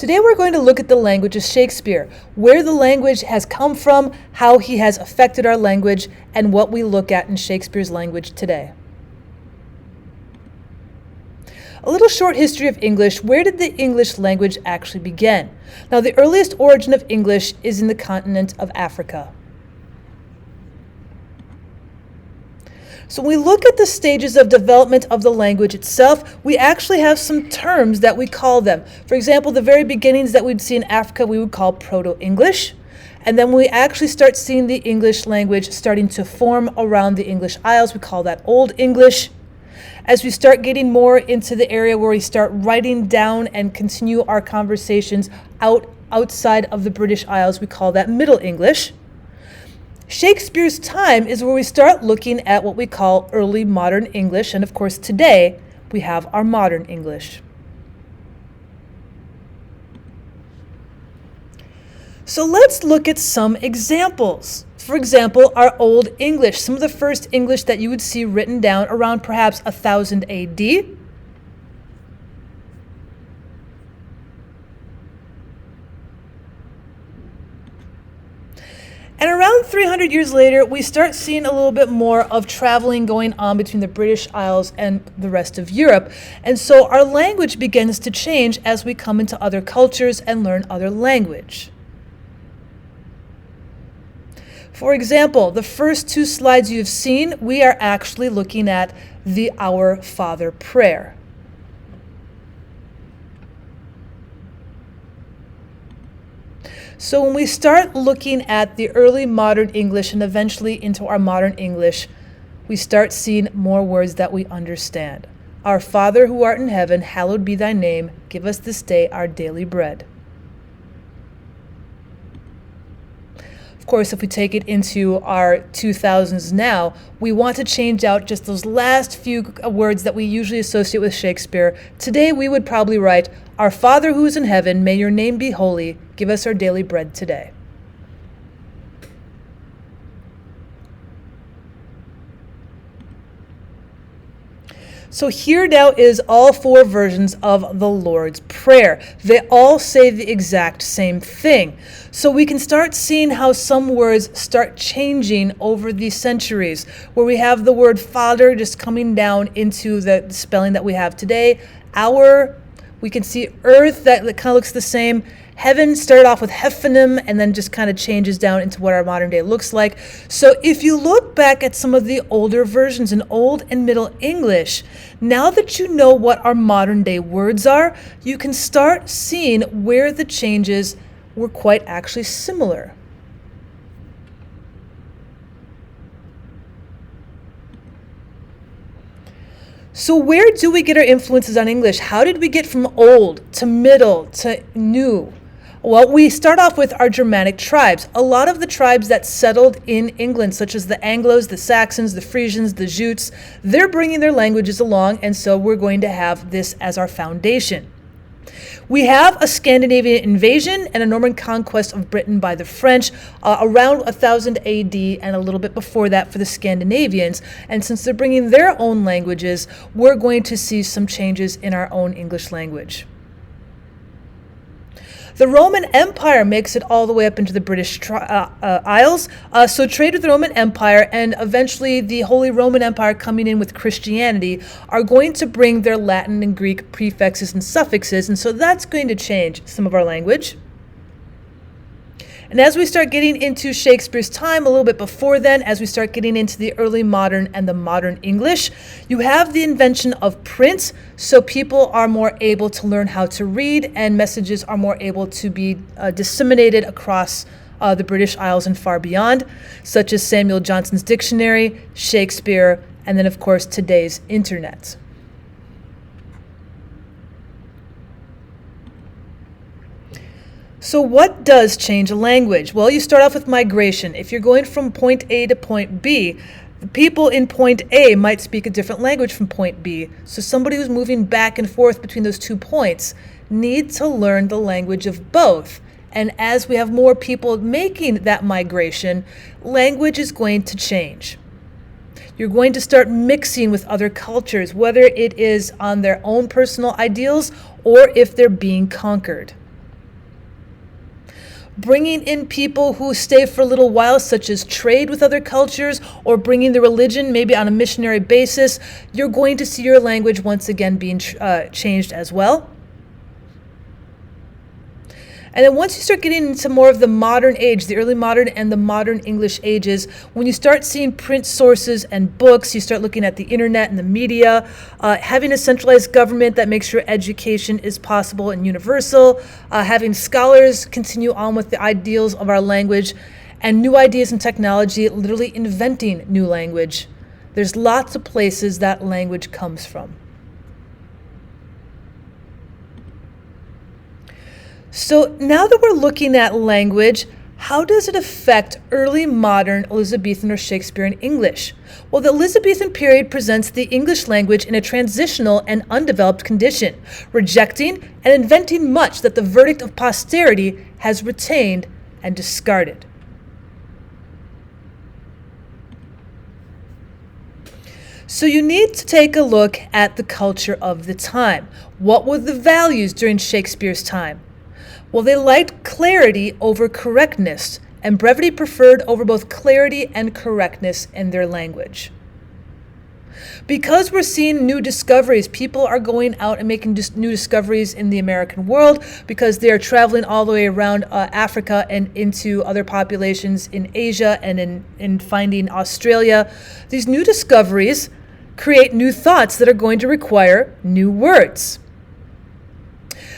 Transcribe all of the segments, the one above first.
Today we're going to look at the language of Shakespeare, where the language has come from, how he has affected our language, and what we look at in Shakespeare's language today. A little short history of English. Where did the English language actually begin? Now, the earliest origin of English is in the continent of Africa. So when we look at the stages of development of the language itself, we actually have some terms that we call them. For example, the very beginnings that we'd see in Africa, we would call Proto-English. And then when we actually start seeing the English language starting to form around the English Isles, we call that Old English. As we start getting more into the area where we start writing down and continue our conversations outside of the British Isles, we call that Middle English. Shakespeare's time is where we start looking at what we call early modern English, and of course today we have our modern English. So let's look at some examples. For example, our Old English, some of the first English that you would see written down around perhaps 1000 AD. And around 300 years later, we start seeing a little bit more of traveling going on between the British Isles and the rest of Europe. And so our language begins to change as we come into other cultures and learn other language. For example, the first two slides you've seen, we are actually looking at the Our Father prayer. So when we start looking at the early modern English and eventually into our modern English, we start seeing more words that we understand. Our Father who art in heaven, hallowed be thy name. Give us this day our daily bread. Of course, if we take it into our 2000s now, we want to change out just those last few words that we usually associate with Shakespeare. Today we would probably write, Our Father who is in heaven, may your name be holy. Give us our daily bread today. So here now is all four versions of the Lord's Prayer. They all say the exact same thing. So we can start seeing how some words start changing over the centuries, where we have the word Father just coming down into the spelling that we have today. We can see earth, that kind of looks the same. Heaven started off with Hephanim and then just kind of changes down into what our modern day looks like. So if you look back at some of the older versions in Old and Middle English, now that you know what our modern day words are, you can start seeing where the changes were quite actually similar. So where do we get our influences on English? How did we get from old to middle to new? Well, we start off with our Germanic tribes. A lot of the tribes that settled in England, such as the Anglos, the Saxons, the Frisians, the Jutes, they're bringing their languages along, and so we're going to have this as our foundation. We have a Scandinavian invasion and a Norman conquest of Britain by the French around 1000 AD and a little bit before that for the Scandinavians. And since they're bringing their own languages, we're going to see some changes in our own English language. The Roman Empire makes it all the way up into the British Isles. So trade with the Roman Empire and eventually the Holy Roman Empire coming in with Christianity are going to bring their Latin and Greek prefixes and suffixes, and so that's going to change some of our language. And as we start getting into Shakespeare's time, a little bit before then, as we start getting into the early modern and the modern English, you have the invention of print, so people are more able to learn how to read and messages are more able to be disseminated across the British Isles and far beyond, such as Samuel Johnson's dictionary, Shakespeare, and then of course today's internet. So what does change a language? Well, you start off with migration. If you're going from point A to point B, the people in point A might speak a different language from point B. So somebody who's moving back and forth between those 2 points needs to learn the language of both. And as we have more people making that migration, language is going to change. You're going to start mixing with other cultures, whether it is on their own personal ideals or if they're being conquered. bringing in people who stay for a little while, such as trade with other cultures, or bringing the religion maybe on a missionary basis, you're going to see your language once again being changed as well. And then once you start getting into more of the modern age, the early modern and the modern English ages, when you start seeing print sources and books, you start looking at the internet and the media, having a centralized government that makes sure education is possible and universal, having scholars continue on with the ideals of our language, and new ideas and technology, literally inventing new language. There's lots of places that language comes from. So now that we're looking at language, how does it affect early modern Elizabethan or Shakespearean English? Well, the Elizabethan period presents the English language in a transitional and undeveloped condition, rejecting and inventing much that the verdict of posterity has retained and discarded. So you need to take a look at the culture of the time. What were the values during Shakespeare's time? Well, they liked clarity over correctness, and brevity preferred over both clarity and correctness in their language. Because we're seeing new discoveries, people are going out and making new discoveries in the American world because they are traveling all the way around Africa and into other populations in Asia and in finding Australia. These new discoveries create new thoughts that are going to require new words.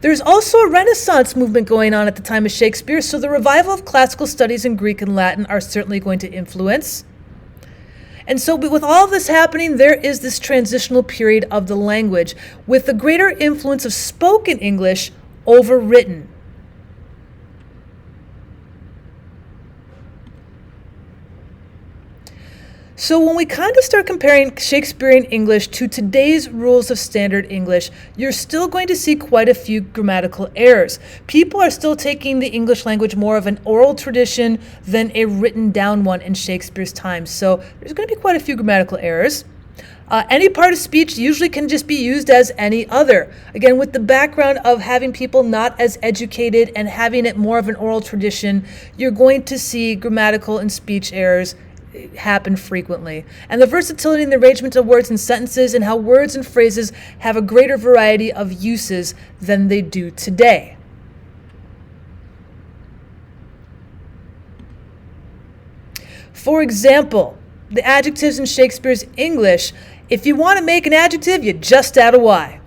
There's also a Renaissance movement going on at the time of Shakespeare, so the revival of classical studies in Greek and Latin are certainly going to influence. And so with all of this happening, there is this transitional period of the language with the greater influence of spoken English over written. So when we kind of start comparing Shakespearean English to today's rules of standard English, you're still going to see quite a few grammatical errors. People are still taking the English language more of an oral tradition than a written down one in Shakespeare's time. So there's going to be quite a few grammatical errors. Any part of speech usually can just be used as any other. Again, with the background of having people not as educated and having it more of an oral tradition, you're going to see grammatical and speech errors happen frequently. And the versatility and the arrangement of words and sentences and how words and phrases have a greater variety of uses than they do today. For example, the adjectives in Shakespeare's English, if you want to make an adjective, you just add a Y.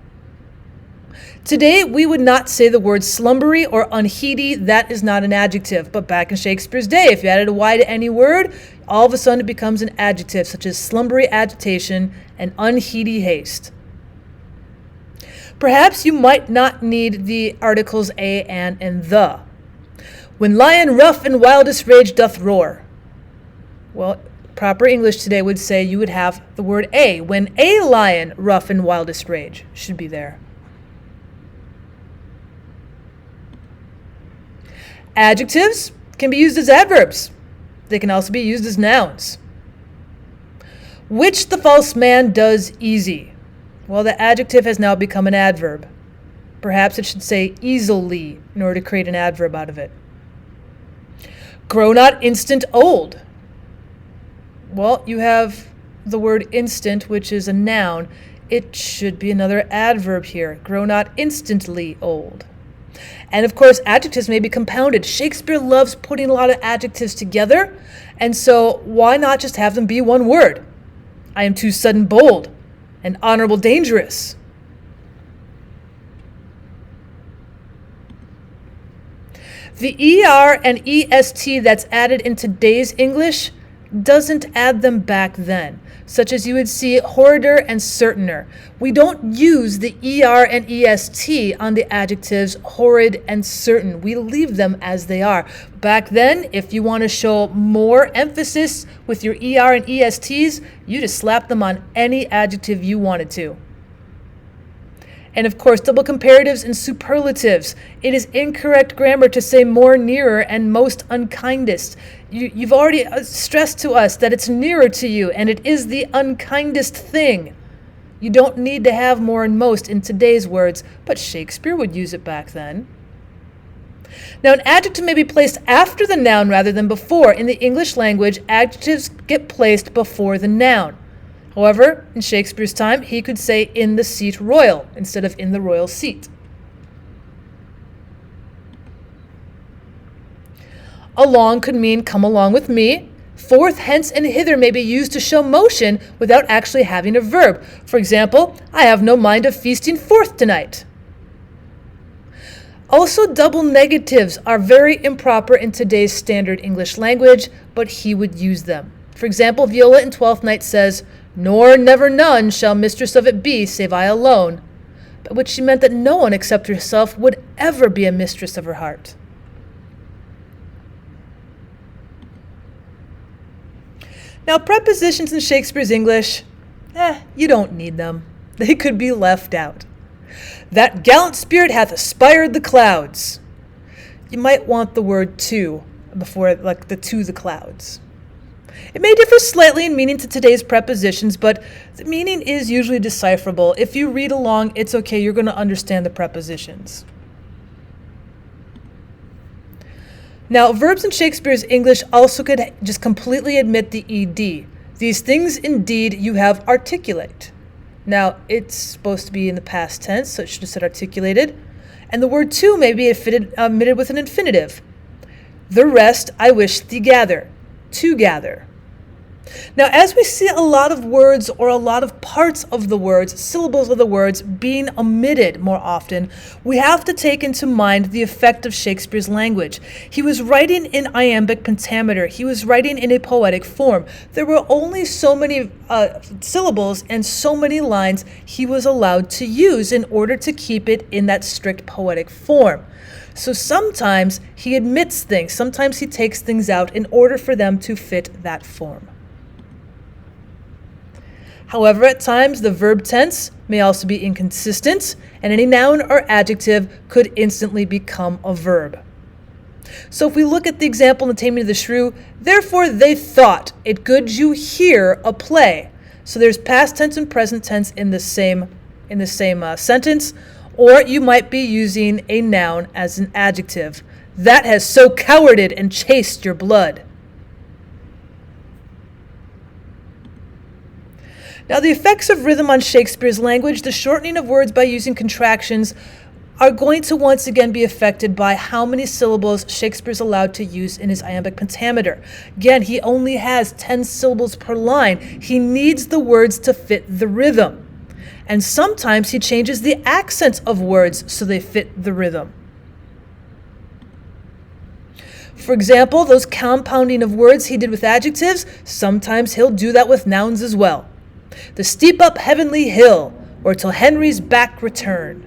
Today, we would not say the word slumbery or unheedy. That is not an adjective. But back in Shakespeare's day, if you added a Y to any word, all of a sudden it becomes an adjective, such as slumbery agitation and unheedy haste. Perhaps you might not need the articles a, and the. When lion rough in wildest rage doth roar. Well, proper English today would say you would have the word a. When a lion rough in wildest rage should be there. Adjectives can be used as adverbs. They can also be used as nouns. Which the false man does easy. Well, the adjective has now become an adverb. Perhaps it should say easily in order to create an adverb out of it. Grow not instant old. Well, you have the word instant, which is a noun. It should be another adverb here. Grow not instantly old. And of course, adjectives may be compounded. Shakespeare loves putting a lot of adjectives together, and so why not just have them be one word? I am too sudden bold, and honorable dangerous. The ER and EST that's added in today's English doesn't add them back then, such as you would see horrider and certainer. We don't use the ER and EST on the adjectives horrid and certain. We leave them as they are. Back then, if you want to show more emphasis with your ER and ESTs, you just slap them on any adjective you wanted to. And of course, double comparatives and superlatives. It is incorrect grammar to say more nearer and most unkindest. You've already stressed to us that it's nearer to you, and it is the unkindest thing. You don't need to have more and most in today's words, but Shakespeare would use it back then. Now, an adjective may be placed after the noun rather than before. In the English language, adjectives get placed before the noun. However, in Shakespeare's time, he could say in the seat royal instead of in the royal seat. Along could mean come along with me. Forth, hence, and hither may be used to show motion without actually having a verb. For example, I have no mind of feasting forth tonight. Also, double negatives are very improper in today's standard English language, but he would use them. For example, Viola in Twelfth Night says, "Nor never none shall mistress of it be, save I alone," by which she meant that no one except herself would ever be a mistress of her heart. Now, prepositions in Shakespeare's English, you don't need them. They could be left out. That gallant spirit hath aspired the clouds. You might want the word to before, like the to the clouds. It may differ slightly in meaning to today's prepositions, but the meaning is usually decipherable. If you read along, it's okay. You're going to understand the prepositions. Now, verbs in Shakespeare's English also could just completely omit the ed. These things indeed you have articulate. Now, it's supposed to be in the past tense, so it should have said articulated. And the word to may be omitted with an infinitive. The rest I wish thee gather, to gather. Now, as we see a lot of words or a lot of parts of the words, syllables of the words being omitted more often, we have to take into mind the effect of Shakespeare's language. He was writing in iambic pentameter. He was writing in a poetic form. There were only so many syllables and so many lines he was allowed to use in order to keep it in that strict poetic form. So sometimes he omits things, sometimes he takes things out in order for them to fit that form. However, at times the verb tense may also be inconsistent, and any noun or adjective could instantly become a verb. So if we look at the example in The Taming of the Shrew, therefore they thought it good you hear a play. So there's past tense and present tense in the same sentence, or you might be using a noun as an adjective. That has so cowarded and chased your blood. Now, the effects of rhythm on Shakespeare's language, the shortening of words by using contractions, are going to once again be affected by how many syllables Shakespeare's allowed to use in his iambic pentameter. Again, he only has 10 syllables per line. He needs the words to fit the rhythm. And sometimes he changes the accents of words so they fit the rhythm. For example, those compounding of words he did with adjectives, sometimes he'll do that with nouns as well. The steep up heavenly hill, or till Henry's back return.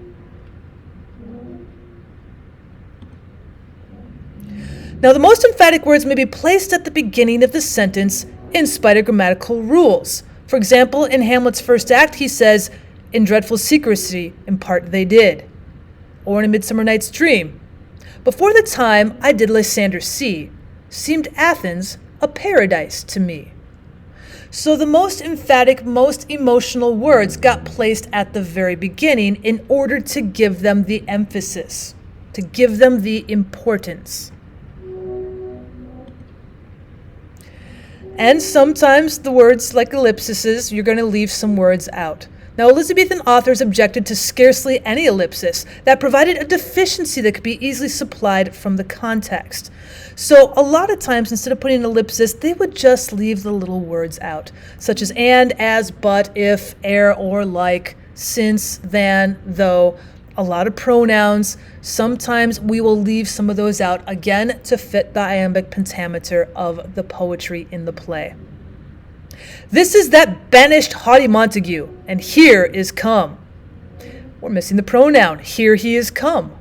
Now, the most emphatic words may be placed at the beginning of the sentence in spite of grammatical rules. For example, in Hamlet's first act, he says, "In dreadful secrecy, in part they did." Or in A Midsummer Night's Dream, "Before the time I did Lysander see, seemed Athens a paradise to me." So the most emphatic, most emotional words got placed at the very beginning in order to give them the emphasis, to give them the importance. And sometimes the words like ellipses, you're going to leave some words out. Now, Elizabethan authors objected to scarcely any ellipsis that provided a deficiency that could be easily supplied from the context. So a lot of times, instead of putting an ellipsis, they would just leave the little words out, such as and, as, but, if, ere, or, like, since, than, though, a lot of pronouns. Sometimes we will leave some of those out, again, to fit the iambic pentameter of the poetry in the play. This is that banished haughty Montague, and here is come. We're missing the pronoun, here he is come.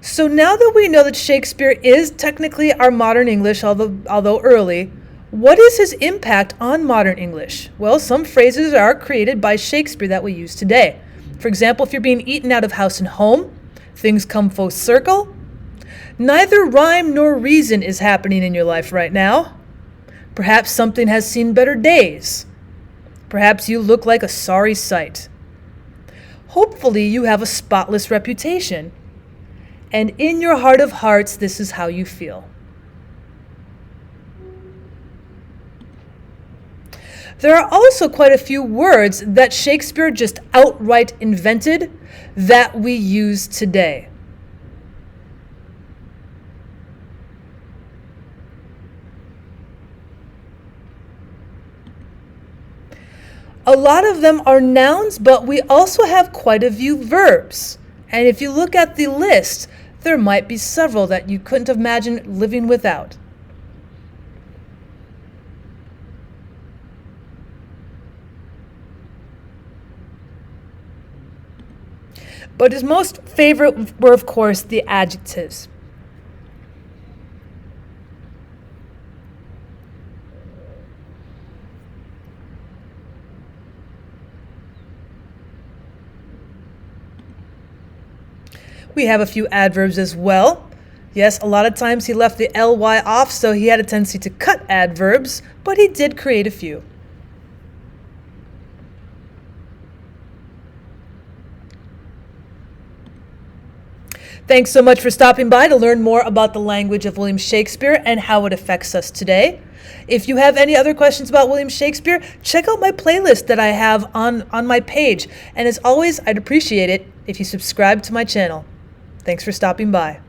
So now that we know that Shakespeare is technically our modern English, although early, what is his impact on modern English? Well, some phrases are created by Shakespeare that we use today. For example, if you're being eaten out of house and home, things come full circle. Neither rhyme nor reason is happening in your life right now. Perhaps something has seen better days. Perhaps you look like a sorry sight. Hopefully you have a spotless reputation. And in your heart of hearts, this is how you feel. There are also quite a few words that Shakespeare just outright invented that we use today. A lot of them are nouns, but we also have quite a few verbs. And if you look at the list, there might be several that you couldn't imagine living without. But his most favorite were, of course, the adjectives. We have a few adverbs as well. Yes, a lot of times he left the ly off, so he had a tendency to cut adverbs, but he did create a few. Thanks so much for stopping by to learn more about the language of William Shakespeare and how it affects us today. If you have any other questions about William Shakespeare, check out my playlist that I have on my page. And as always, I'd appreciate it if you subscribe to my channel. Thanks for stopping by.